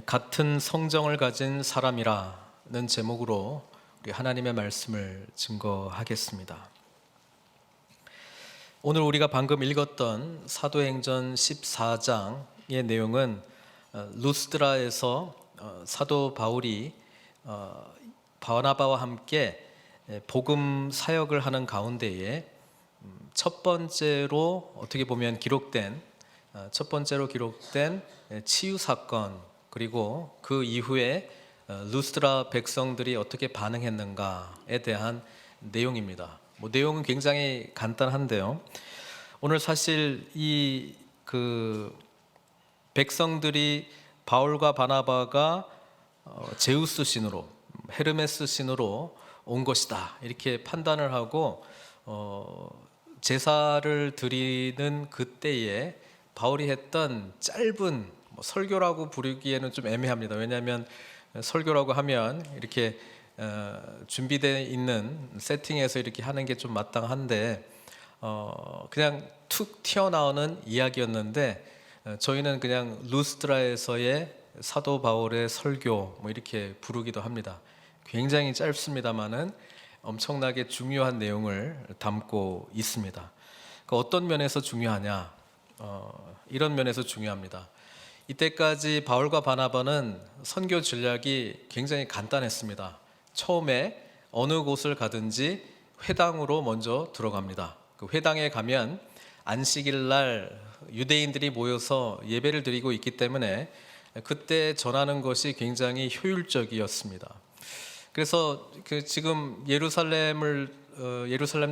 같은 성정을 가진 사람이라는 제목으로 우리 하나님의 말씀을 증거하겠습니다. 오늘 우리가 방금 읽었던 사도행전 14장의 내용은 루스드라에서 사도 바울이 바나바와 함께 복음 사역을 하는 가운데에 첫 번째로 기록된 치유 사건, 그리고 그 이후에 루스드라 백성들이 어떻게 반응했는가에 대한 내용입니다. 내용은 굉장히 간단한데요. 오늘 사실 그 백성들이 바울과 바나바가 제우스 신으로, 헤르메스 신으로 온 것이다 이렇게 판단을 하고 제사를 드리는 그때에 바울이 했던 짧은 설교라고 부르기에는 좀 애매합니다. 왜냐하면 설교라고 하면 이렇게 준비되어 있는 세팅에서 이렇게 하는 게 좀 마땅한데 그냥 툭 튀어나오는 이야기였는데 저희는 그냥 루스드라에서의 사도 바울의 설교 이렇게 부르기도 합니다. 굉장히 짧습니다만은 엄청나게 중요한 내용을 담고 있습니다. 그러니까 어떤 면에서 중요하냐? 이런 면에서 중요합니다. 이때까지 바울과 바나바는 선교 전략이 굉장히 간단했습니다. 처음에 어느 곳을 가든지 회당으로 먼저 들어갑니다. 그 회당에 가면 안식일 날 유대인들이 모여서 예배를 드리고 있기 때문에 그때 전하는 것이 굉장히 효율적이었습니다. 그래서 지금 예루살렘도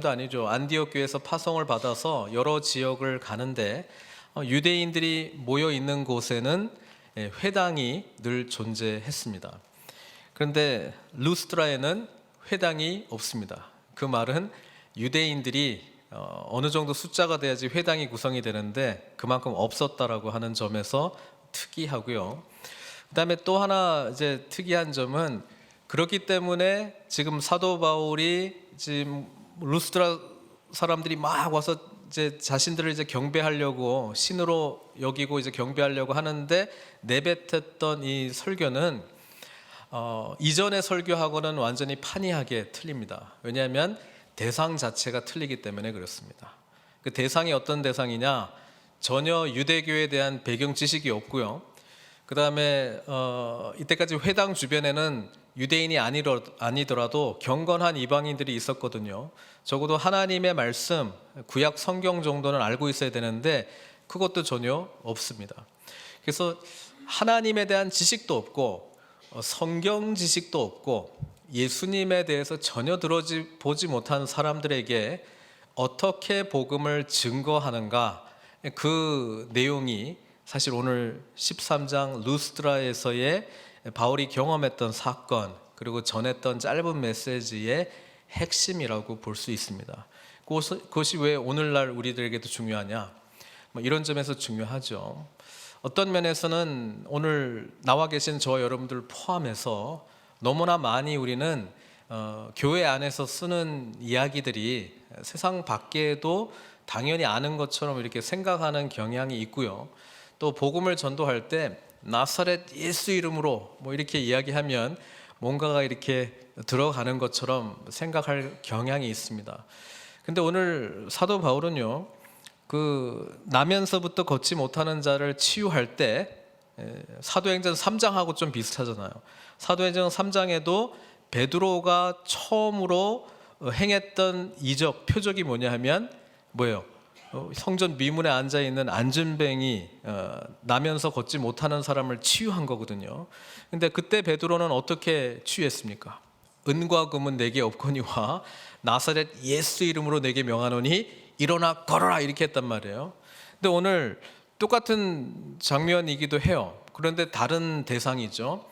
아니죠. 안디옥 교회에서 파송을 받아서 여러 지역을 가는데 유대인들이 모여 있는 곳에는 회당이 늘 존재했습니다. 그런데 루스드라에는 회당이 없습니다. 그 말은 유대인들이 어느 정도 숫자가 돼야지 회당이 구성이 되는데 그만큼 없었다라고 하는 점에서 특이하고요. 그다음에 또 하나 이제 특이한 점은 그렇기 때문에 지금 사도 바울이 지금 루스드라 사람들이 막 와서 이제 자신들을 이제 경배하려고 신으로 여기고 이제 경배하려고 하는데 내뱉었던 이 설교는 이전의 설교하고는 완전히 판이하게 틀립니다. 왜냐하면 대상 자체가 틀리기 때문에 그렇습니다. 그 대상이 어떤 대상이냐? 전혀 유대교에 대한 배경 지식이 없고요. 그 다음에 이때까지 회당 주변에는 유대인이 아니더라도 경건한 이방인들이 있었거든요. 적어도 하나님의 말씀, 구약 성경 정도는 알고 있어야 되는데 그것도 전혀 없습니다. 그래서 하나님에 대한 지식도 없고 성경 지식도 없고 예수님에 대해서 전혀 들어보지 못한 사람들에게 어떻게 복음을 증거하는가, 그 내용이 사실 오늘 13장 루스드라에서의 바울이 경험했던 사건, 그리고 전했던 짧은 메시지의 핵심이라고 볼 수 있습니다. 그것이 왜 오늘날 우리들에게도 중요하냐? 이런 점에서 중요하죠. 어떤 면에서는 오늘 나와 계신 저와 여러분들 포함해서 너무나 많이 우리는 교회 안에서 쓰는 이야기들이 세상 밖에도 당연히 아는 것처럼 이렇게 생각하는 경향이 있고요. 또 복음을 전도할 때 나사렛 예수 이름으로 이렇게 이야기하면 뭔가가 이렇게 들어가는 것처럼 생각할 경향이 있습니다. 근데 오늘 사도 바울은요, 나면서부터 걷지 못하는 자를 치유할 때 사도행전 3장하고 좀 비슷하잖아요. 사도행전 3장에도 베드로가 처음으로 행했던 이적, 표적이 뭐냐 하면 뭐예요? 성전 미문에 앉아있는 안진뱅이, 나면서 걷지 못하는 사람을 치유한 거거든요. 근데 그때 베드로는 어떻게 치유했습니까? 은과 금은 내게 없거니와 나사렛 예수 이름으로 내게 명하노니 일어나 걸어라 이렇게 했단 말이에요. 근데 오늘 똑같은 장면이기도 해요. 그런데 다른 대상이죠.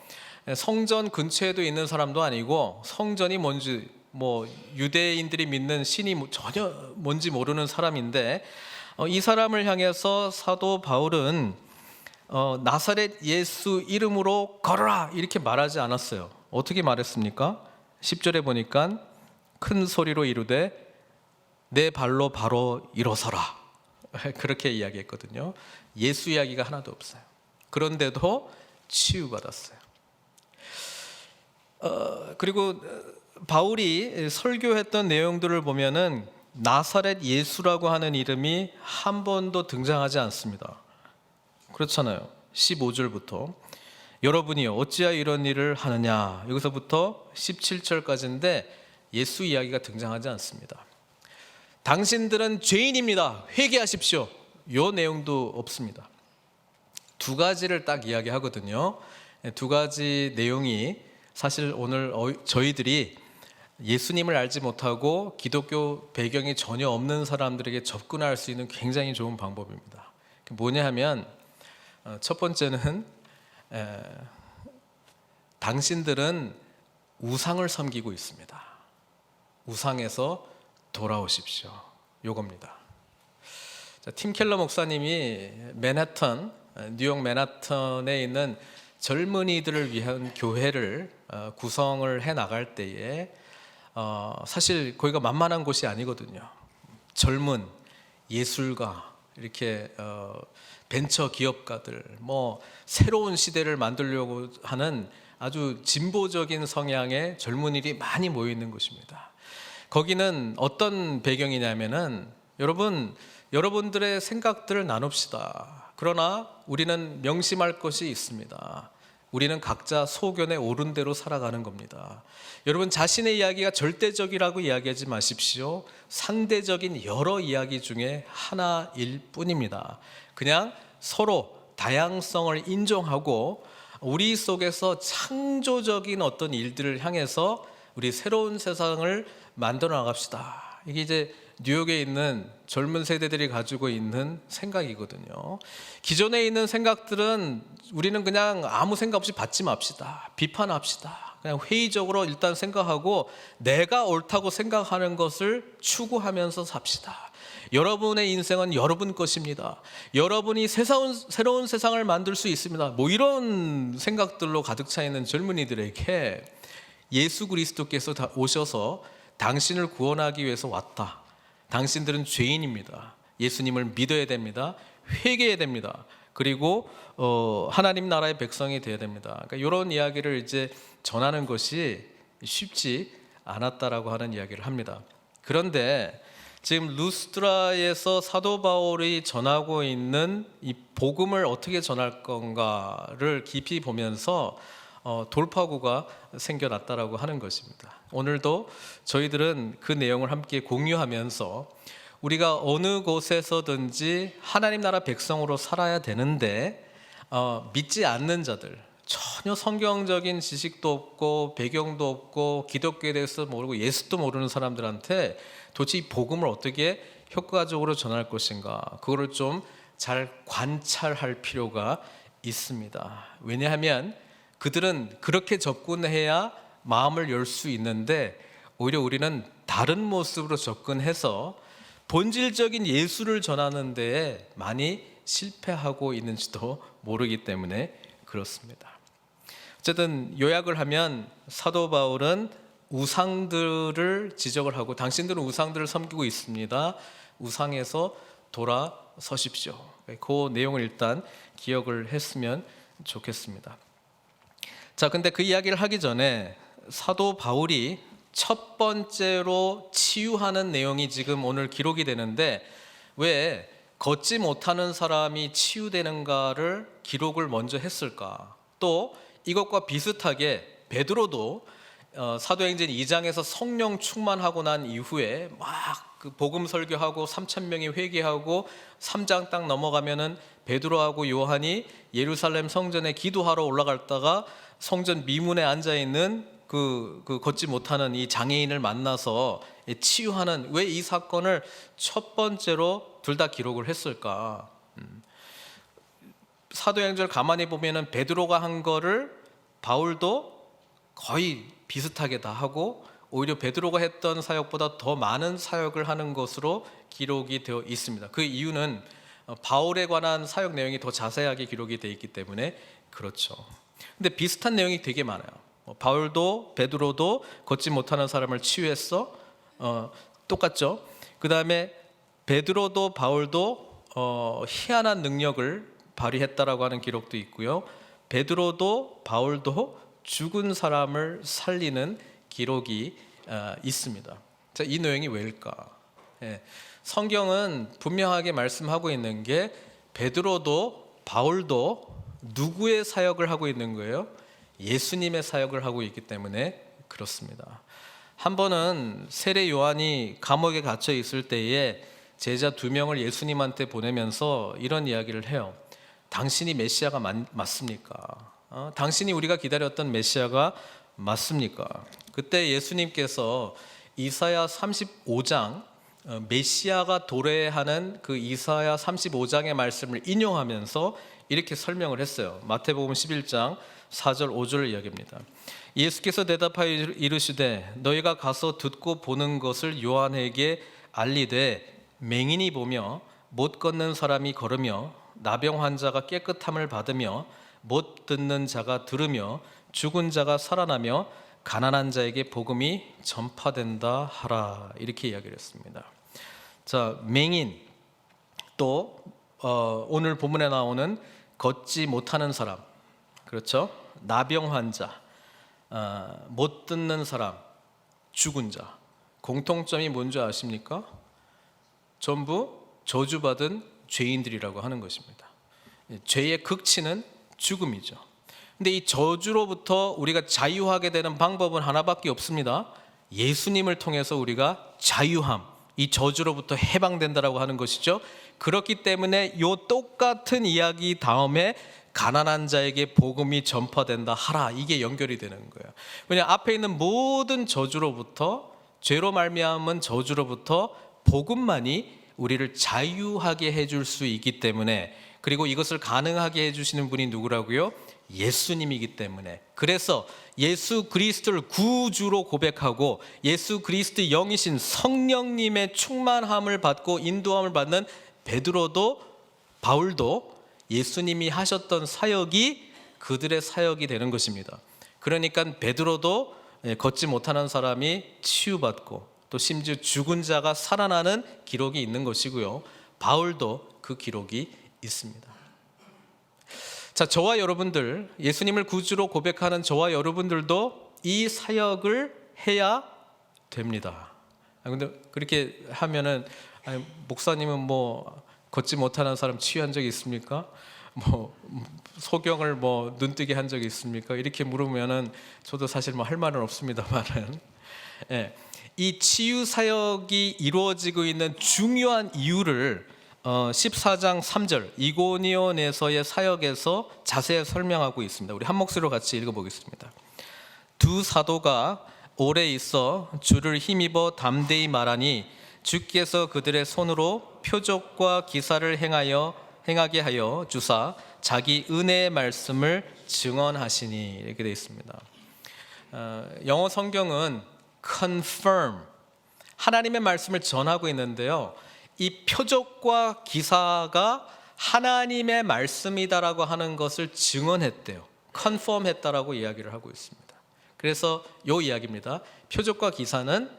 성전 근처에도 있는 사람도 아니고 성전이 뭔지 유대인들이 믿는 신이 전혀 뭔지 모르는 사람인데 이 사람을 향해서 사도 바울은 나사렛 예수 이름으로 걸어라 이렇게 말하지 않았어요. 어떻게 말했습니까? 10절에 보니까 큰 소리로 이르되 내 발로 바로 일어서라 그렇게 이야기했거든요. 예수 이야기가 하나도 없어요. 그런데도 치유받았어요. 그리고 바울이 설교했던 내용들을 보면은 나사렛 예수라고 하는 이름이 한 번도 등장하지 않습니다. 그렇잖아요. 15절부터 여러분이 어찌하여 이런 일을 하느냐, 여기서부터 17절까지인데 예수 이야기가 등장하지 않습니다. 당신들은 죄인입니다, 회개하십시오, 이 내용도 없습니다. 두 가지를 딱 이야기하거든요. 두 가지 내용이 사실 오늘 저희들이 예수님을 알지 못하고 기독교 배경이 전혀 없는 사람들에게 접근할 수 있는 굉장히 좋은 방법입니다. 뭐냐 하면 첫 번째는 당신들은 우상을 섬기고 있습니다. 우상에서 돌아오십시오, 요겁니다. 팀 켈러 목사님이 뉴욕 맨하탄에 있는 젊은이들을 위한 교회를 구성을 해 나갈 때에 사실 거기가 만만한 곳이 아니거든요. 젊은 예술가, 이렇게 벤처 기업가들, 새로운 시대를 만들려고 하는 아주 진보적인 성향의 젊은이들이 많이 모여 있는 곳입니다. 거기는 어떤 배경이냐면은 여러분들의 생각들을 나눕시다. 그러나 우리는 명심할 것이 있습니다. 우리는 각자 소견에 옳은 대로 살아가는 겁니다. 여러분 자신의 이야기가 절대적이라고 이야기하지 마십시오. 상대적인 여러 이야기 중에 하나일 뿐입니다. 그냥 서로 다양성을 인정하고 우리 속에서 창조적인 어떤 일들을 향해서 우리 새로운 세상을 만들어 나갑시다. 이게 이제 뉴욕에 있는 젊은 세대들이 가지고 있는 생각이거든요. 기존에 있는 생각들은 우리는 그냥 아무 생각 없이 받지 맙시다, 비판합시다. 그냥 회의적으로 일단 생각하고 내가 옳다고 생각하는 것을 추구하면서 삽시다. 여러분의 인생은 여러분 것입니다. 여러분이 새로운 세상을 만들 수 있습니다. 이런 생각들로 가득 차 있는 젊은이들에게 예수 그리스도께서 오셔서 당신을 구원하기 위해서 왔다. 당신들은 죄인입니다. 예수님을 믿어야 됩니다. 회개해야 됩니다. 그리고 하나님 나라의 백성이 되어야 됩니다. 그러니까 이런 이야기를 이제 전하는 것이 쉽지 않았다라고 하는 이야기를 합니다. 그런데 지금 루스드라에서 사도 바울이 전하고 있는 이 복음을 어떻게 전할 건가를 깊이 보면서 돌파구가 생겨났다라고 하는 것입니다. 오늘도 저희들은 그 내용을 함께 공유하면서 우리가 어느 곳에서든지 하나님 나라 백성으로 살아야 되는데 믿지 않는 자들, 전혀 성경적인 지식도 없고 배경도 없고 기독교에 대해서 모르고 예수도 모르는 사람들한테 도대체 이 복음을 어떻게 효과적으로 전할 것인가, 그거를 좀 잘 관찰할 필요가 있습니다. 왜냐하면 그들은 그렇게 접근해야 마음을 열 수 있는데 오히려 우리는 다른 모습으로 접근해서 본질적인 예수를 전하는 데에 많이 실패하고 있는지도 모르기 때문에 그렇습니다. 어쨌든 요약을 하면 사도 바울은 우상들을 지적을 하고 당신들은 우상들을 섬기고 있습니다. 우상에서 돌아서십시오. 그 내용을 일단 기억을 했으면 좋겠습니다. 자, 근데 그 이야기를 하기 전에 사도 바울이 첫 번째로 치유하는 내용이 지금 오늘 기록이 되는데 왜 걷지 못하는 사람이 치유되는가를 기록을 먼저 했을까? 또 이것과 비슷하게 베드로도 사도행전 2장에서 성령 충만하고 난 이후에 막 그 복음 설교하고 3,000명이 회개하고 3장 딱 넘어가면은 베드로하고 요한이 예루살렘 성전에 기도하러 올라갔다가 성전 미문에 앉아 있는 그 걷지 못하는 이 장애인을 만나서 치유하는, 왜 이 사건을 첫 번째로 둘 다 기록을 했을까? 사도행전을 가만히 보면은 베드로가 한 거를 바울도 거의 비슷하게 다 하고 오히려 베드로가 했던 사역보다 더 많은 사역을 하는 것으로 기록이 되어 있습니다. 그 이유는 바울에 관한 사역 내용이 더 자세하게 기록이 되어 있기 때문에 그렇죠. 근데 비슷한 내용이 되게 많아요. 바울도 베드로도 걷지 못하는 사람을 치유했어. 똑같죠. 그 다음에 베드로도 바울도 희한한 능력을 발휘했다라고 하는 기록도 있고요. 베드로도 바울도 죽은 사람을 살리는 기록이 있습니다. 자, 이 내용이 왜일까? 성경은 분명하게 말씀하고 있는 게 베드로도 바울도 누구의 사역을 하고 있는 거예요? 예수님의 사역을 하고 있기 때문에 그렇습니다. 한 번은 세례 요한이 감옥에 갇혀 있을 때에 제자 2명을 예수님한테 보내면서 이런 이야기를 해요. 당신이 메시아가 맞습니까? 당신이 우리가 기다렸던 메시아가 맞습니까? 그때 예수님께서 이사야 35장 메시아가 도래하는 그 이사야 35장의 말씀을 인용하면서 이렇게 설명을 했어요. 마태복음 11장 4절 5절 이야기입니다. 예수께서 대답하여 이르시되 너희가 가서 듣고 보는 것을 요한에게 알리되 맹인이 보며 못 걷는 사람이 걸으며 나병 환자가 깨끗함을 받으며 못 듣는 자가 들으며 죽은 자가 살아나며 가난한 자에게 복음이 전파된다 하라, 이렇게 이야기를 했습니다. 자, 맹인, 또 오늘 본문에 나오는 걷지 못하는 사람, 그렇죠? 나병 환자, 못 듣는 사람, 죽은 자, 공통점이 뭔지 아십니까? 전부 저주받은 죄인들이라고 하는 것입니다. 죄의 극치는 죽음이죠. 근데 이 저주로부터 우리가 자유하게 되는 방법은 하나밖에 없습니다. 예수님을 통해서 우리가 자유함, 이 저주로부터 해방된다라고 하는 것이죠. 그렇기 때문에 이 똑같은 이야기 다음에 가난한 자에게 복음이 전파된다 하라, 이게 연결이 되는 거예요. 왜냐하면 앞에 있는 모든 저주로부터, 죄로 말미암은 저주로부터 복음만이 우리를 자유하게 해줄 수 있기 때문에, 그리고 이것을 가능하게 해주시는 분이 누구라고요? 예수님이기 때문에. 그래서 예수 그리스도를 구주로 고백하고 예수 그리스도의 영이신 성령님의 충만함을 받고 인도함을 받는 베드로도 바울도 예수님이 하셨던 사역이 그들의 사역이 되는 것입니다. 그러니까 베드로도 걷지 못하는 사람이 치유받고 또 심지어 죽은 자가 살아나는 기록이 있는 것이고요. 바울도 그 기록이 있습니다. 자, 저와 여러분들, 예수님을 구주로 고백하는 저와 여러분들도 이 사역을 해야 됩니다. 근데 그렇게 하면은 목사님은 뭐 걷지 못하는 사람 치유한 적이 있습니까? 뭐 소경을 뭐 눈뜨게 한 적이 있습니까? 이렇게 물으면은 저도 사실 뭐 할 말은 없습니다만은, 이 치유 사역이 이루어지고 있는 중요한 이유를 14장 3절 이고니온에서의 사역에서 자세히 설명하고 있습니다. 우리 한 목소리로 같이 읽어보겠습니다. 두 사도가 오래 있어 주를 힘입어 담대히 말하니 주께서 그들의 손으로 표적과 기사를 행하게 하여 주사 자기 은혜의 말씀을 증언하시니, 이렇게 되어 있습니다. 영어 성경은 confirm, 하나님의 말씀을 전하고 있는데요, 이 표적과 기사가 하나님의 말씀이다라고 하는 것을 증언했대요. 컨펌 했다라고 이야기를 하고 있습니다. 그래서 이 이야기입니다. 표적과 기사는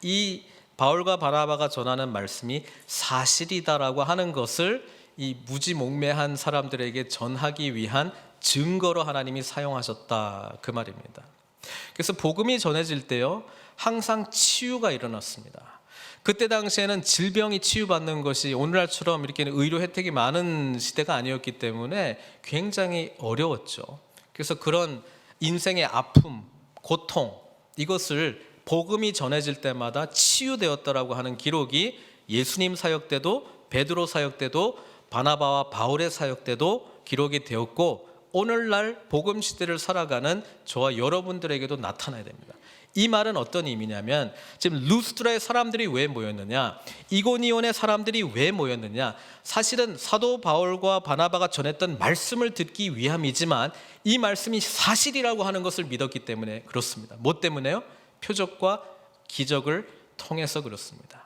이 바울과 바나바가 전하는 말씀이 사실이다라고 하는 것을 이 무지몽매한 사람들에게 전하기 위한 증거로 하나님이 사용하셨다, 그 말입니다. 그래서 복음이 전해질 때요, 항상 치유가 일어났습니다. 그때 당시에는 질병이 치유받는 것이 오늘날처럼 이렇게 의료 혜택이 많은 시대가 아니었기 때문에 굉장히 어려웠죠. 그래서 그런 인생의 아픔, 고통, 이것을 복음이 전해질 때마다 치유되었다라고 하는 기록이 예수님 사역 때도, 베드로 사역 때도, 바나바와 바울의 사역 때도 기록이 되었고, 오늘날 복음 시대를 살아가는 저와 여러분들에게도 나타나야 됩니다. 이 말은 어떤 의미냐면, 지금 루스드라의 사람들이 왜 모였느냐, 이고니온의 사람들이 왜 모였느냐, 사실은 사도 바울과 바나바가 전했던 말씀을 듣기 위함이지만 이 말씀이 사실이라고 하는 것을 믿었기 때문에 그렇습니다. 뭐 때문에요? 표적과 기적을 통해서 그렇습니다.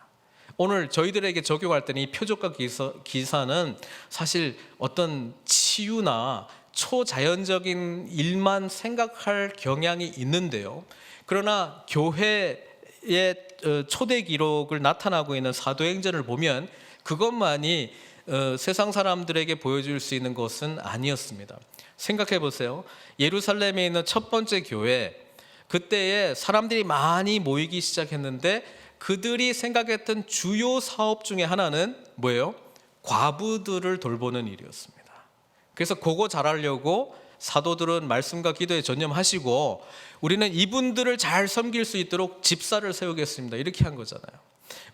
오늘 저희들에게 적용할 때는 이 표적과 기사는 사실 어떤 치유나 초자연적인 일만 생각할 경향이 있는데요, 그러나 교회의 초대 기록을 나타나고 있는 사도행전을 보면 그것만이 세상 사람들에게 보여줄 수 있는 것은 아니었습니다. 생각해 보세요. 예루살렘에 있는 첫 번째 교회, 그때에 사람들이 많이 모이기 시작했는데 그들이 생각했던 주요 사업 중에 하나는 뭐예요? 과부들을 돌보는 일이었습니다. 그래서 그거 잘하려고 사도들은 말씀과 기도에 전념하시고 우리는 이분들을 잘 섬길 수 있도록 집사를 세우겠습니다. 이렇게 한 거잖아요.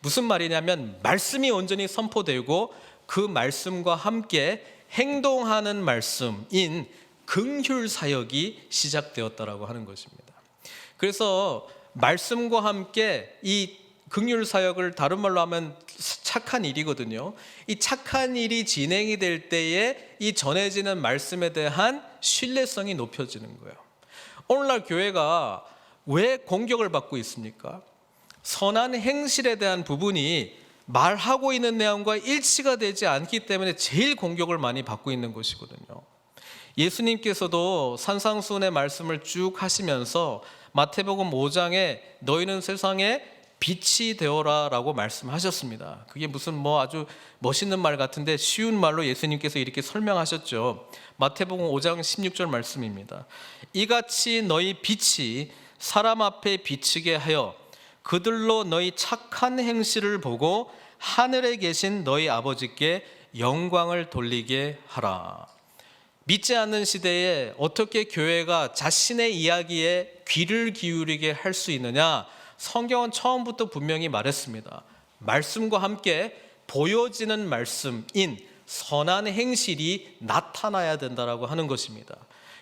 무슨 말이냐면 말씀이 온전히 선포되고 그 말씀과 함께 행동하는 말씀인 긍휼 사역이 시작되었다라고 하는 것입니다. 그래서 말씀과 함께 이 긍휼 사역을 다른 말로 하면 착한 일이거든요. 이 착한 일이 진행이 될 때에 이 전해지는 말씀에 대한 신뢰성이 높여지는 거예요. 오늘날 교회가 왜 공격을 받고 있습니까? 선한 행실에 대한 부분이 말하고 있는 내용과 일치가 되지 않기 때문에 제일 공격을 많이 받고 있는 것이거든요. 예수님께서도 산상수훈의 말씀을 쭉 하시면서 마태복음 5장에 너희는 세상에 빛이 되어라 라고 말씀하셨습니다. 그게 무슨 뭐 아주 멋있는 말 같은데 쉬운 말로 예수님께서 이렇게 설명하셨죠. 마태복음 5장 16절 말씀입니다. 이같이 너희 빛이 사람 앞에 비치게 하여 그들로 너희 착한 행실을 보고 하늘에 계신 너희 아버지께 영광을 돌리게 하라. 믿지 않는 시대에 어떻게 교회가 자신의 이야기에 귀를 기울이게 할 수 있느냐? 성경은 처음부터 분명히 말했습니다. 말씀과 함께 보여지는 말씀인 선한 행실이 나타나야 된다라고 하는 것입니다.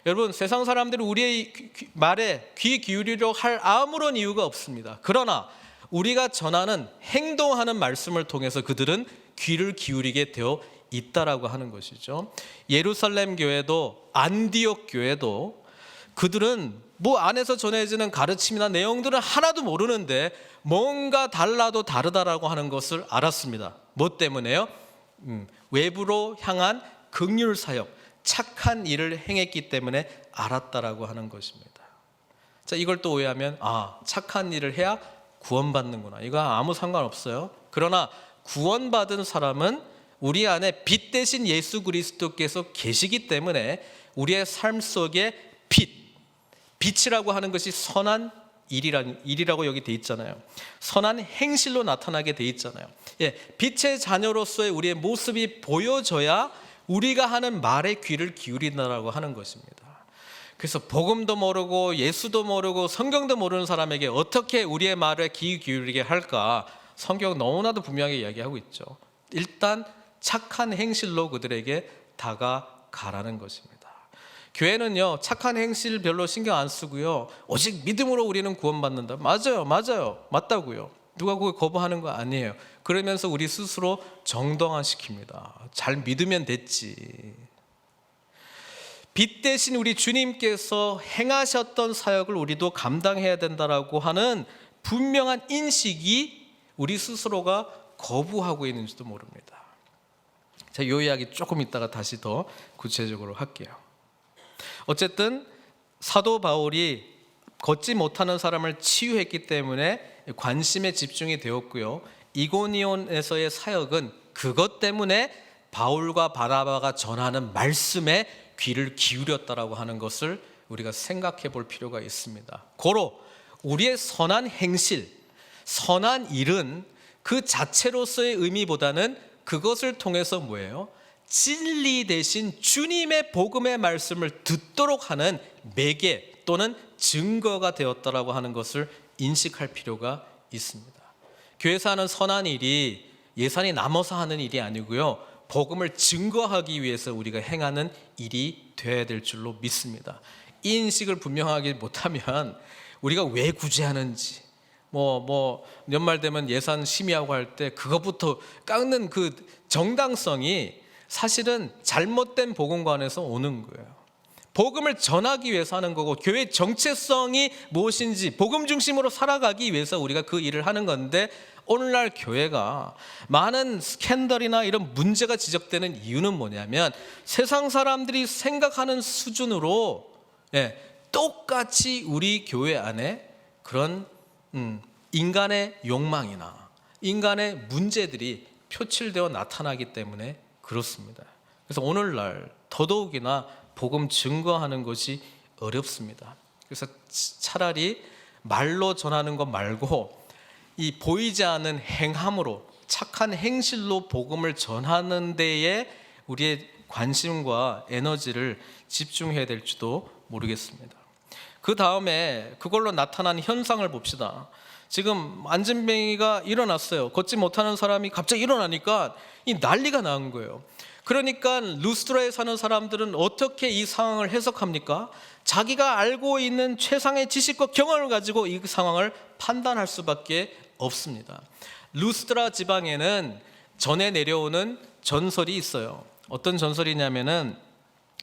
여러분, 세상 사람들이 우리의 말에 귀 기울이려 할 아무런 이유가 없습니다. 그러나 우리가 전하는 행동하는 말씀을 통해서 그들은 귀를 기울이게 되어 있다라고 하는 것이죠. 예루살렘 교회도 안디옥 교회도 그들은 뭐 안에서 전해지는 가르침이나 내용들은 하나도 모르는데 뭔가 달라도 다르다라고 하는 것을 알았습니다. 뭐 때문에요? 외부로 향한 긍휼 사역, 착한 일을 행했기 때문에 알았다라고 하는 것입니다. 자, 이걸 또 오해하면 착한 일을 해야 구원받는구나. 이거 아무 상관없어요. 그러나 구원받은 사람은 우리 안에 빛 대신 예수 그리스도께서 계시기 때문에 우리의 삶 속에 빛이라고 하는 것이 선한 일이라고 여기 돼 있잖아요. 선한 행실로 나타나게 돼 있잖아요. 빛의 자녀로서의 우리의 모습이 보여져야 우리가 하는 말에 귀를 기울인다라고 하는 것입니다. 그래서 복음도 모르고 예수도 모르고 성경도 모르는 사람에게 어떻게 우리의 말에 귀 기울이게 할까? 성경 너무나도 분명하게 이야기하고 있죠. 일단 착한 행실로 그들에게 다가가라는 것입니다. 교회는요, 착한 행실 별로 신경 안 쓰고요, 오직 믿음으로 우리는 구원받는다. 맞아요. 맞다고요. 누가 그걸 거부하는 거 아니에요. 그러면서 우리 스스로 정당화시킵니다. 잘 믿으면 됐지. 빛 대신 우리 주님께서 행하셨던 사역을 우리도 감당해야 된다라고 하는 분명한 인식이 우리 스스로가 거부하고 있는지도 모릅니다. 자, 이 이야기 조금 있다가 다시 더 구체적으로 할게요. 어쨌든 사도 바울이 걷지 못하는 사람을 치유했기 때문에 관심에 집중이 되었고요. 이고니온에서의 사역은 그것 때문에 바울과 바나바가 전하는 말씀에 귀를 기울였다라고 하는 것을 우리가 생각해 볼 필요가 있습니다. 고로 우리의 선한 행실, 선한 일은 그 자체로서의 의미보다는 그것을 통해서 뭐예요? 진리 대신 주님의 복음의 말씀을 듣도록 하는 매개 또는 증거가 되었다라고 하는 것을 인식할 필요가 있습니다. 교회에서 하는 선한 일이 예산이 남아서 하는 일이 아니고요, 복음을 증거하기 위해서 우리가 행하는 일이 되어야 될 줄로 믿습니다. 이 인식을 분명하게 못하면 우리가 왜 구제하는지, 연말 되면 예산 심의하고 할 때 그것부터 깎는 그 정당성이 사실은 잘못된 복음관에서 오는 거예요. 복음을 전하기 위해서 하는 거고, 교회 정체성이 무엇인지 복음 중심으로 살아가기 위해서 우리가 그 일을 하는 건데, 오늘날 교회가 많은 스캔들이나 이런 문제가 지적되는 이유는 뭐냐면 세상 사람들이 생각하는 수준으로 똑같이 우리 교회 안에 그런 인간의 욕망이나 인간의 문제들이 표출되어 나타나기 때문에 그렇습니다. 그래서 오늘날 더더욱이나 복음 증거하는 것이 어렵습니다. 그래서 차라리 말로 전하는 것 말고 이 보이지 않는 행함으로, 착한 행실로 복음을 전하는 데에 우리의 관심과 에너지를 집중해야 될지도 모르겠습니다. 그 다음에 그걸로 나타난 현상을 봅시다. 지금 안진뱅이가 일어났어요. 걷지 못하는 사람이 갑자기 일어나니까 이 난리가 난 거예요. 그러니까 루스드라에 사는 사람들은 어떻게 이 상황을 해석합니까? 자기가 알고 있는 최상의 지식과 경험을 가지고 이 상황을 판단할 수밖에 없습니다. 루스드라 지방에는 전해 내려오는 전설이 있어요. 어떤 전설이냐면은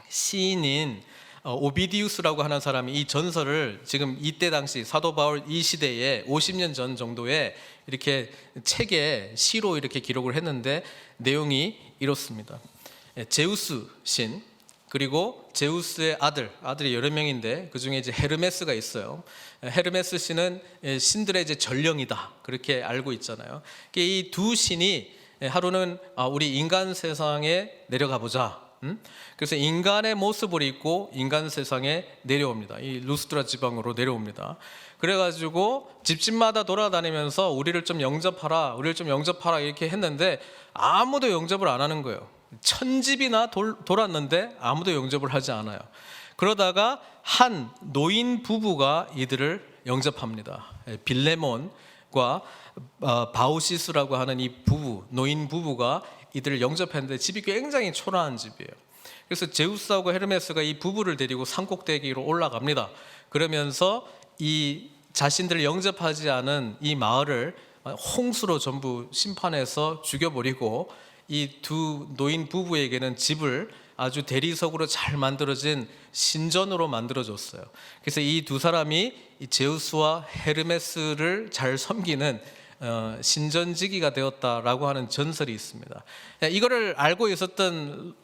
시인인 오비디우스라고 하는 사람이 이 전설을 지금 이때 당시 사도 바울 이 시대에 50년 전 정도에 이렇게 책에 시로 이렇게 기록을 했는데 내용이 이렇습니다. 제우스 신, 그리고 제우스의 아들이 여러 명인데 그 중에 이제 헤르메스가 있어요. 헤르메스 신은 신들의 이제 전령이다, 그렇게 알고 있잖아요. 이 두 신이 하루는 우리 인간 세상에 내려가 보자. 그래서 인간의 모습을 입고 인간 세상에 내려옵니다. 이 루스드라 지방으로 내려옵니다. 그래가지고 집집마다 돌아다니면서 우리를 좀 영접하라 이렇게 했는데 아무도 영접을 안 하는 거예요. 1000집이나 돌았는데 아무도 영접을 하지 않아요. 그러다가 한 노인 부부가 이들을 영접합니다. 빌레몬과 바우시스라고 하는 이 노인 부부가 이들을 영접했는데 집이 굉장히 초라한 집이에요. 그래서 제우스하고 헤르메스가 이 부부를 데리고 산꼭대기로 올라갑니다. 그러면서 이 자신들을 영접하지 않은 이 마을을 홍수로 전부 심판해서 죽여버리고 이 두 노인 부부에게는 집을 아주 대리석으로 잘 만들어진 신전으로 만들어줬어요. 그래서 이 두 사람이 이 제우스와 헤르메스를 잘 섬기는 신전지기가 되었다라고 하는 전설이 있습니다. 이거를 알고 있었던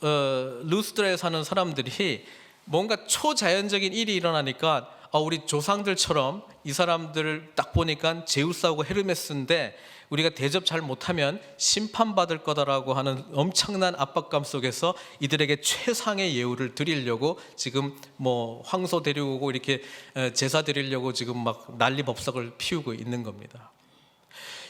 루스드라에 사는 사람들이 뭔가 초자연적인 일이 일어나니까 우리 조상들처럼 이 사람들을 딱 보니까 제우스하고 헤르메스인데 우리가 대접 잘 못하면 심판받을 거다라고 하는 엄청난 압박감 속에서 이들에게 최상의 예우를 드리려고 지금 뭐 황소 데리고 이렇게 제사 드리려고 지금 막 난리법석을 피우고 있는 겁니다.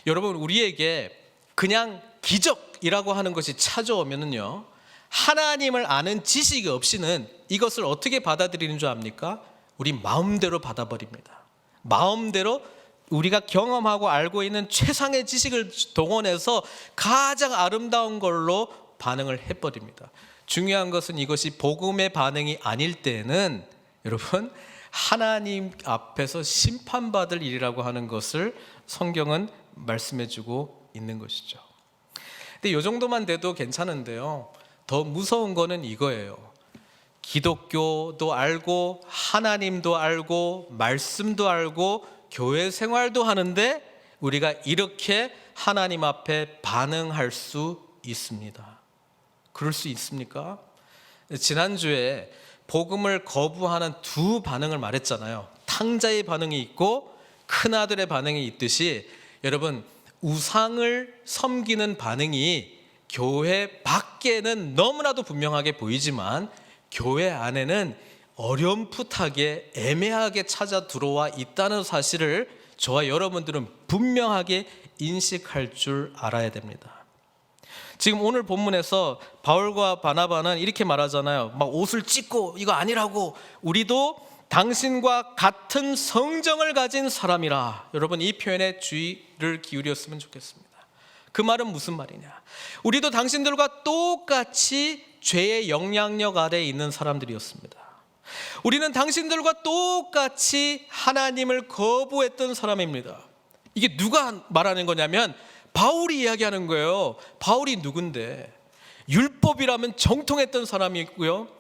여러분, 우리에게 그냥 기적이라고 하는 것이 찾아오면은요, 하나님을 아는 지식이 없이는 이것을 어떻게 받아들이는 줄 압니까? 우리 마음대로 받아버립니다. 마음대로 우리가 경험하고 알고 있는 최상의 지식을 동원해서 가장 아름다운 걸로 반응을 해버립니다. 중요한 것은 이것이 복음의 반응이 아닐 때는 여러분, 하나님 앞에서 심판받을 일이라고 하는 것을 성경은 말씀해주고 있는 것이죠. 근데 이 정도만 돼도 괜찮은데요, 더 무서운 거는 이거예요. 기독교도 알고 하나님도 알고 말씀도 알고 교회 생활도 하는데 우리가 이렇게 하나님 앞에 반응할 수 있습니다. 그럴 수 있습니까? 지난주에 복음을 거부하는 두 반응을 말했잖아요. 탕자의 반응이 있고 큰아들의 반응이 있듯이 여러분, 우상을 섬기는 반응이 교회 밖에는 너무나도 분명하게 보이지만 교회 안에는 어렴풋하게 애매하게 찾아 들어와 있다는 사실을 저와 여러분들은 분명하게 인식할 줄 알아야 됩니다. 지금 오늘 본문에서 바울과 바나바는 이렇게 말하잖아요. 막 옷을 찢고 이거 아니라고, 우리도 당신과 같은 성정을 가진 사람이라. 여러분, 이 표현에 주의를 기울였으면 좋겠습니다. 그 말은 무슨 말이냐? 우리도 당신들과 똑같이 죄의 영향력 아래에 있는 사람들이었습니다. 우리는 당신들과 똑같이 하나님을 거부했던 사람입니다. 이게 누가 말하는 거냐면 바울이 이야기하는 거예요. 바울이 누군데? 율법이라면 정통했던 사람이고요,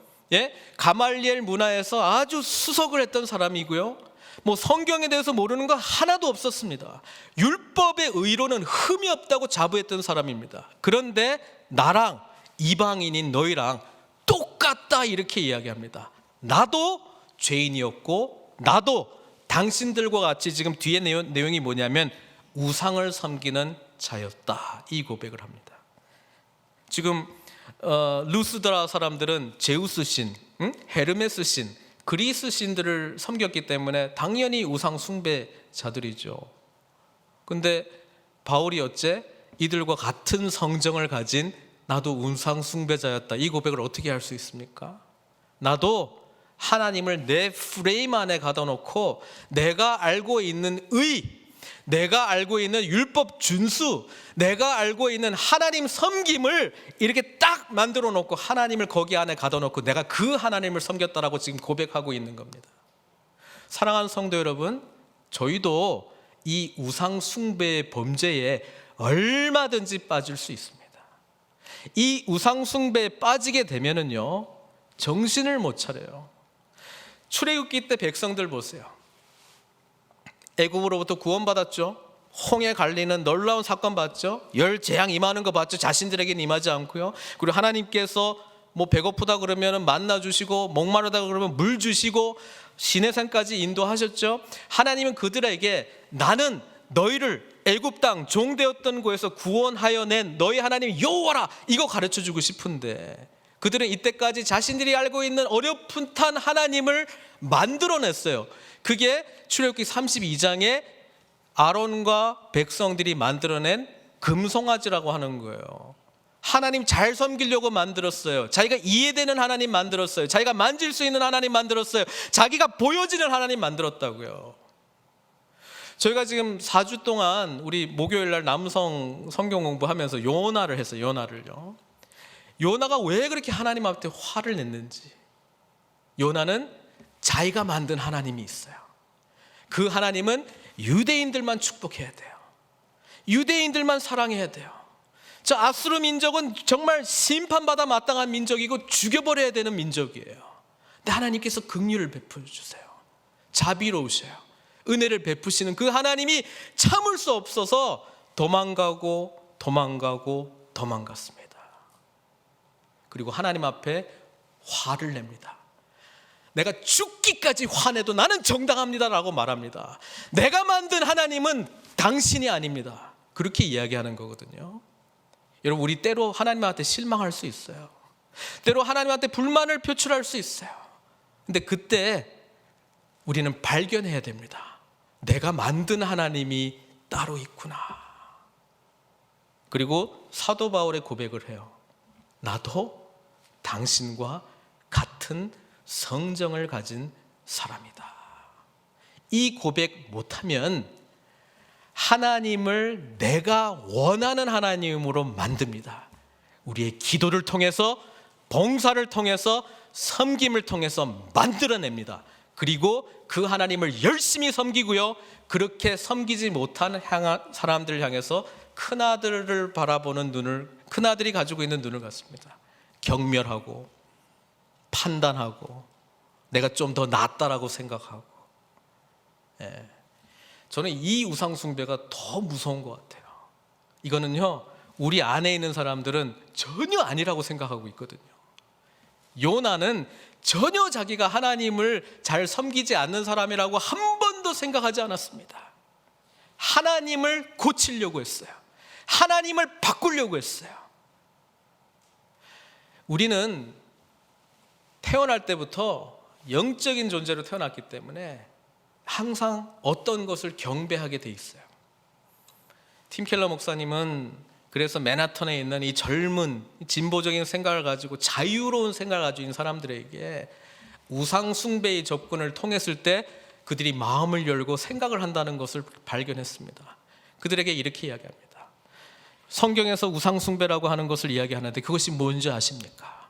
가말리엘 문화에서 아주 수석을 했던 사람이고요, 뭐 성경에 대해서 모르는 거 하나도 없었습니다. 율법의 의로는 흠이 없다고 자부했던 사람입니다. 그런데 나랑 이방인인 너희랑 똑같다 이렇게 이야기합니다. 나도 죄인이었고 나도 당신들과 같이, 지금 뒤에 내용이 뭐냐면 우상을 섬기는 자였다, 이 고백을 합니다. 지금 루스드라 사람들은 제우스 신, 헤르메스 신, 그리스 신들을 섬겼기 때문에 당연히 우상 숭배자들이죠. 근데 바울이 어째 이들과 같은 성정을 가진 나도 우상 숭배자였다, 이 고백을 어떻게 할 수 있습니까? 나도 하나님을 내 프레임 안에 가둬 놓고 내가 알고 있는 내가 알고 있는 율법 준수, 내가 알고 있는 하나님 섬김을 이렇게 딱 만들어 놓고 하나님을 거기 안에 가둬 놓고 내가 그 하나님을 섬겼다라고 지금 고백하고 있는 겁니다. 사랑하는 성도 여러분, 저희도 이 우상 숭배의 범죄에 얼마든지 빠질 수 있습니다. 이 우상 숭배에 빠지게 되면은요, 정신을 못 차려요. 출애굽기 때 백성들 보세요. 애굽으로부터 구원받았죠. 홍해 갈리는 놀라운 사건 봤죠. 열 재앙 임하는 거 봤죠. 자신들에게는 임하지 않고요. 그리고 하나님께서 뭐 배고프다 그러면 만나 주시고, 목마르다 그러면 물 주시고, 시내산까지 인도하셨죠. 하나님은 그들에게 나는 너희를 애굽 땅 종되었던 곳에서 구원하여 낸 너희 하나님 여호와라, 이거 가르쳐 주고 싶은데 그들은 이때까지 자신들이 알고 있는 어렴풋한 하나님을 만들어냈어요. 그게 출애굽기 32장에 아론과 백성들이 만들어낸 금송아지라고 하는 거예요. 하나님 잘 섬기려고 만들었어요. 자기가 이해되는 하나님 만들었어요. 자기가 만질 수 있는 하나님 만들었어요. 자기가 보여지는 하나님 만들었다고요. 저희가 지금 4주 동안 우리 목요일 날 남성 성경 공부하면서 요나를 했어요. 요나를요. 요나가 왜 그렇게 하나님 앞에 화를 냈는지. 요나는 자기가 만든 하나님이 있어요. 그 하나님은 유대인들만 축복해야 돼요. 유대인들만 사랑해야 돼요. 저 아수르 민족은 정말 심판받아 마땅한 민족이고 죽여버려야 되는 민족이에요. 근데 하나님께서 긍휼을 베풀어 주세요. 자비로우셔요. 은혜를 베푸시는 그 하나님이 참을 수 없어서 도망가고 도망갔습니다. 그리고 하나님 앞에 화를 냅니다. 내가 죽기까지 화내도 나는 정당합니다라고 말합니다. 내가 만든 하나님은 당신이 아닙니다. 그렇게 이야기하는 거거든요. 여러분, 우리 때로 하나님한테 실망할 수 있어요. 때로 하나님한테 불만을 표출할 수 있어요. 근데 그때 우리는 발견해야 됩니다. 내가 만든 하나님이 따로 있구나. 그리고 사도 바울의 고백을 해요. 나도 당신과 같은 성정을 가진 사람이다. 이 고백 못하면 하나님을 내가 원하는 하나님으로 만듭니다. 우리의 기도를 통해서, 봉사를 통해서, 섬김을 통해서 만들어냅니다. 그리고 그 하나님을 열심히 섬기고요, 그렇게 섬기지 못한 사람들 향해서 큰아들을 바라보는 눈을, 큰아들이 가지고 있는 눈을 갖습니다. 경멸하고 판단하고 내가 좀 더 낫다라고 생각하고. 저는 이 우상 숭배가 더 무서운 것 같아요. 이거는요, 우리 안에 있는 사람들은 전혀 아니라고 생각하고 있거든요. 요나는 전혀 자기가 하나님을 잘 섬기지 않는 사람이라고 한 번도 생각하지 않았습니다. 하나님을 고치려고 했어요. 하나님을 바꾸려고 했어요. 우리는 태어날 때부터 영적인 존재로 태어났기 때문에 항상 어떤 것을 경배하게 돼 있어요. 팀 켈러 목사님은 그래서 맨하탄에 있는 이 젊은 진보적인 생각을 가지고 자유로운 생각을 가지고 있는 사람들에게 우상 숭배의 접근을 통했을 때 그들이 마음을 열고 생각을 한다는 것을 발견했습니다. 그들에게 이렇게 이야기합니다. 성경에서 우상 숭배라고 하는 것을 이야기하는데 그것이 뭔지 아십니까?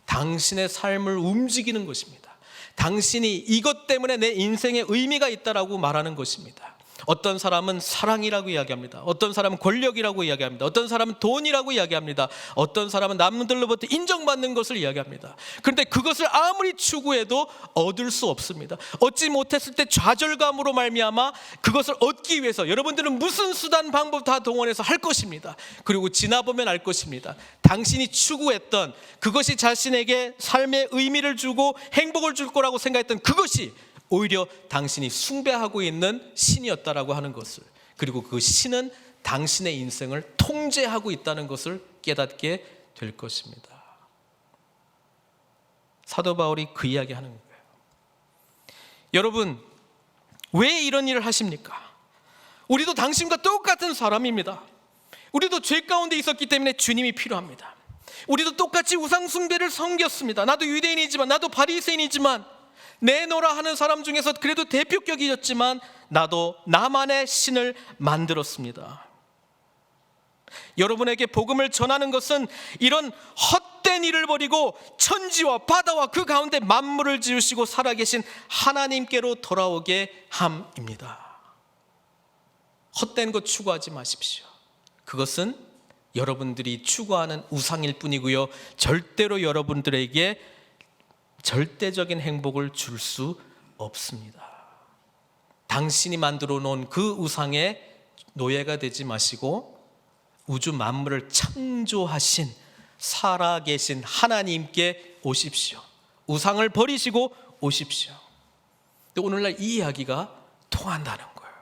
당신의 삶을 움직이는 것입니다. 당신이 이것 때문에 내 인생에 의미가 있다라고 말하는 것입니다. 어떤 사람은 사랑이라고 이야기합니다. 어떤 사람은 권력이라고 이야기합니다. 어떤 사람은 돈이라고 이야기합니다. 어떤 사람은 남들로부터 인정받는 것을 이야기합니다. 그런데 그것을 아무리 추구해도 얻을 수 없습니다. 얻지 못했을 때 좌절감으로 말미암아 그것을 얻기 위해서 여러분들은 무슨 수단 방법 다 동원해서 할 것입니다. 그리고 지나보면 알 것입니다. 당신이 추구했던 그것이 자신에게 삶의 의미를 주고 행복을 줄 거라고 생각했던 그것이 오히려 당신이 숭배하고 있는 신이었다라고 하는 것을, 그리고 그 신은 당신의 인생을 통제하고 있다는 것을 깨닫게 될 것입니다. 사도 바울이 그 이야기 하는 거예요. 여러분, 왜 이런 일을 하십니까? 우리도 당신과 똑같은 사람입니다. 우리도 죄 가운데 있었기 때문에 주님이 필요합니다. 우리도 똑같이 우상 숭배를 섬겼습니다. 나도 유대인이지만, 나도 바리새인이지만, 내노라 하는 사람 중에서 그래도 대표격이었지만 나도 나만의 신을 만들었습니다. 여러분에게 복음을 전하는 것은 이런 헛된 일을 버리고 천지와 바다와 그 가운데 만물을 지으시고 살아계신 하나님께로 돌아오게 함입니다. 헛된 것 추구하지 마십시오. 그것은 여러분들이 추구하는 우상일 뿐이고요, 절대로 여러분들에게 절대적인 행복을 줄 수 없습니다. 당신이 만들어 놓은 그 우상의 노예가 되지 마시고 우주 만물을 창조하신 살아계신 하나님께 오십시오. 우상을 버리시고 오십시오. 오늘날 이 이야기가 통한다는 거예요.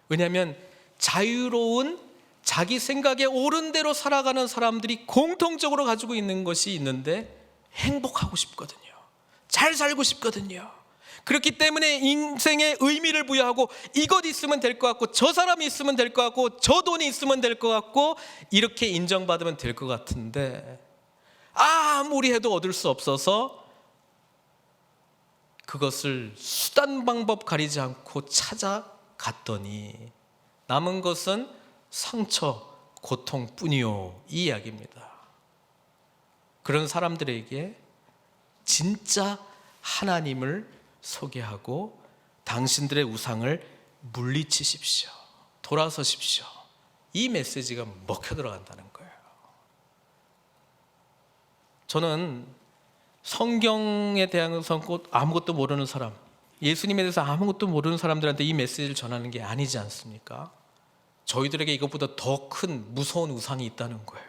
왜냐하면 자유로운 자기 생각에 옳은 대로 살아가는 사람들이 공통적으로 가지고 있는 것이 있는데, 행복하고 싶거든요. 잘 살고 싶거든요. 그렇기 때문에 인생에 의미를 부여하고 이것 있으면 될 것 같고, 저 사람이 있으면 될 것 같고, 저 돈이 있으면 될 것 같고, 이렇게 인정받으면 될 것 같은데 아무리 해도 얻을 수 없어서 그것을 수단 방법 가리지 않고 찾아갔더니 남은 것은 상처, 고통뿐이요, 이 이야기입니다. 그런 사람들에게 진짜 하나님을 소개하고 당신들의 우상을 물리치십시오. 돌아서십시오. 이 메시지가 먹혀 들어간다는 거예요. 저는 성경에 대한 아무것도 모르는 사람, 예수님에 대해서 아무것도 모르는 사람들한테 이 메시지를 전하는 게 아니지 않습니까? 저희들에게 이것보다 더 큰 무서운 우상이 있다는 거예요.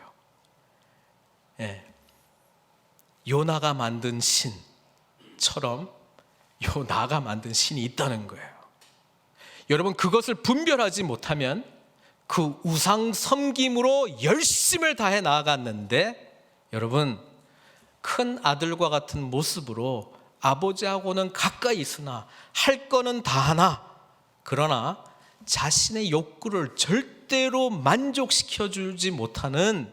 요나가 만든 신처럼 요나가 만든 신이 있다는 거예요. 여러분, 그것을 분별하지 못하면 그 우상 섬김으로 열심을 다해 나아갔는데, 여러분, 큰 아들과 같은 모습으로 아버지하고는 가까이 있으나 할 거는 다 하나, 그러나 자신의 욕구를 절대로 만족시켜주지 못하는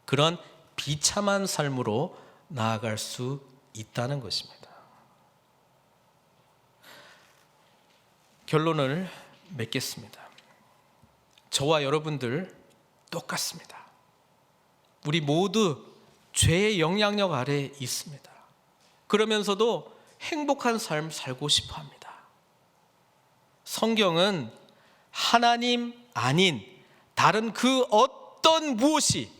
그런 비참한 삶으로 나아갈 수 있다는 것입니다. 결론을 맺겠습니다. 저와 여러분들 똑같습니다. 우리 모두 죄의 영향력 아래에 있습니다. 그러면서도 행복한 삶 살고 싶어 합니다. 성경은 하나님 아닌 다른 그 어떤 무엇이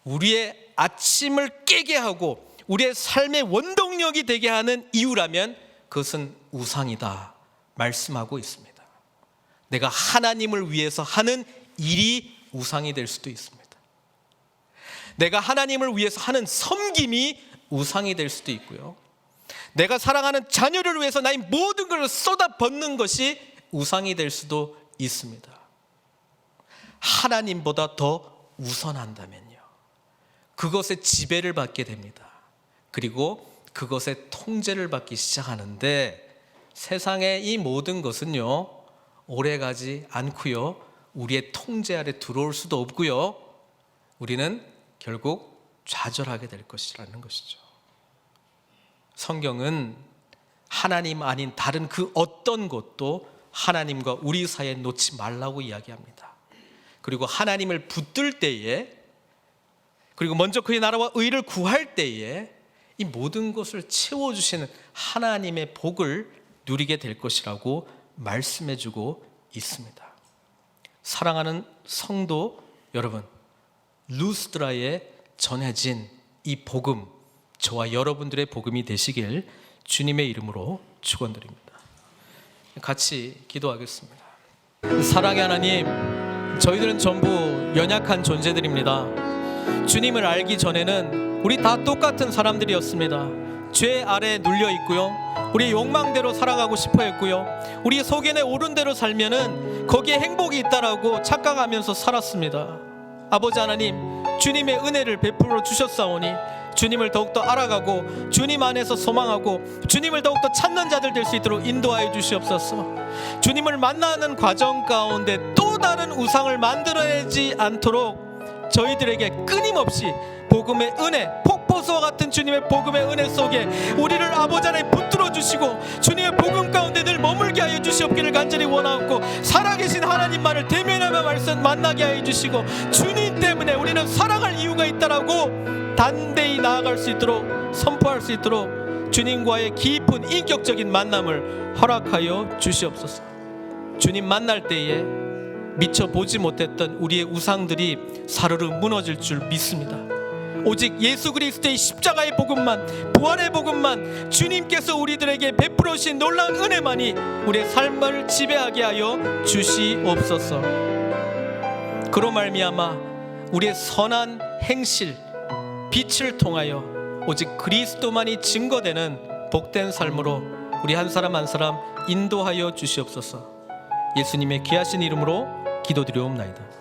우리의 아침을 깨게 하고 우리의 삶의 원동력이 되게 하는 이유라면 그것은 우상이다 말씀하고 있습니다. 내가 하나님을 위해서 하는 일이 우상이 될 수도 있습니다. 내가 하나님을 위해서 하는 섬김이 우상이 될 수도 있고요, 내가 사랑하는 자녀를 위해서 나의 모든 것을 쏟아붓는 것이 우상이 될 수도 있습니다. 하나님보다 더 우선한다면요, 그것의 지배를 받게 됩니다. 그리고 그것의 통제를 받기 시작하는데, 세상의 이 모든 것은요 오래가지 않고요, 우리의 통제 아래 들어올 수도 없고요, 우리는 결국 좌절하게 될 것이라는 것이죠. 성경은 하나님 아닌 다른 그 어떤 것도 하나님과 우리 사이에 놓지 말라고 이야기합니다. 그리고 하나님을 붙들 때에, 그리고 먼저 그의 나라와 의를 구할 때에 이 모든 것을 채워주시는 하나님의 복을 누리게 될 것이라고 말씀해주고 있습니다. 사랑하는 성도 여러분, 루스드라에 전해진 이 복음, 저와 여러분들의 복음이 되시길 주님의 이름으로 축원드립니다. 같이 기도하겠습니다. 사랑의 하나님, 저희들은 전부 연약한 존재들입니다. 주님을 알기 전에는 우리 다 똑같은 사람들이었습니다. 죄 아래에 눌려 있고요, 우리 욕망대로 살아가고 싶어 했고요, 우리 속에는 옳은 대로 살면은 거기에 행복이 있다라고 착각하면서 살았습니다. 아버지 하나님, 주님의 은혜를 베풀어 주셨사오니 주님을 더욱더 알아가고 주님 안에서 소망하고 주님을 더욱더 찾는 자들 될 수 있도록 인도하여 주시옵소서. 주님을 만나는 과정 가운데 또 다른 우상을 만들어내지 않도록 저희들에게 끊임없이 복음의 은혜, 폭포수와 같은 주님의 복음의 은혜 속에 우리를 아버지 안에 붙들어 주시고 주님의 복음 가운데 늘 머물게 하여 주시옵기를 간절히 원하옵고, 살아계신 하나님만을 대면하며 말씀 만나게 하여 주시고 주님 때문에 우리는 살아갈 이유가 있다라고 단대히 나아갈 수 있도록, 선포할 수 있도록 주님과의 깊은 인격적인 만남을 허락하여 주시옵소서. 주님 만날 때에 미처 보지 못했던 우리의 우상들이 사르르 무너질 줄 믿습니다. 오직 예수 그리스도의 십자가의 복음만, 부활의 복음만, 주님께서 우리들에게 베풀어 주신 놀라운 은혜만이 우리의 삶을 지배하게 하여 주시옵소서. 그로 말미암아 우리의 선한 행실, 빛을 통하여 오직 그리스도만이 증거되는 복된 삶으로 우리 한 사람 한 사람 인도하여 주시옵소서. 예수님의 귀하신 이름으로 기도드리옵나이다.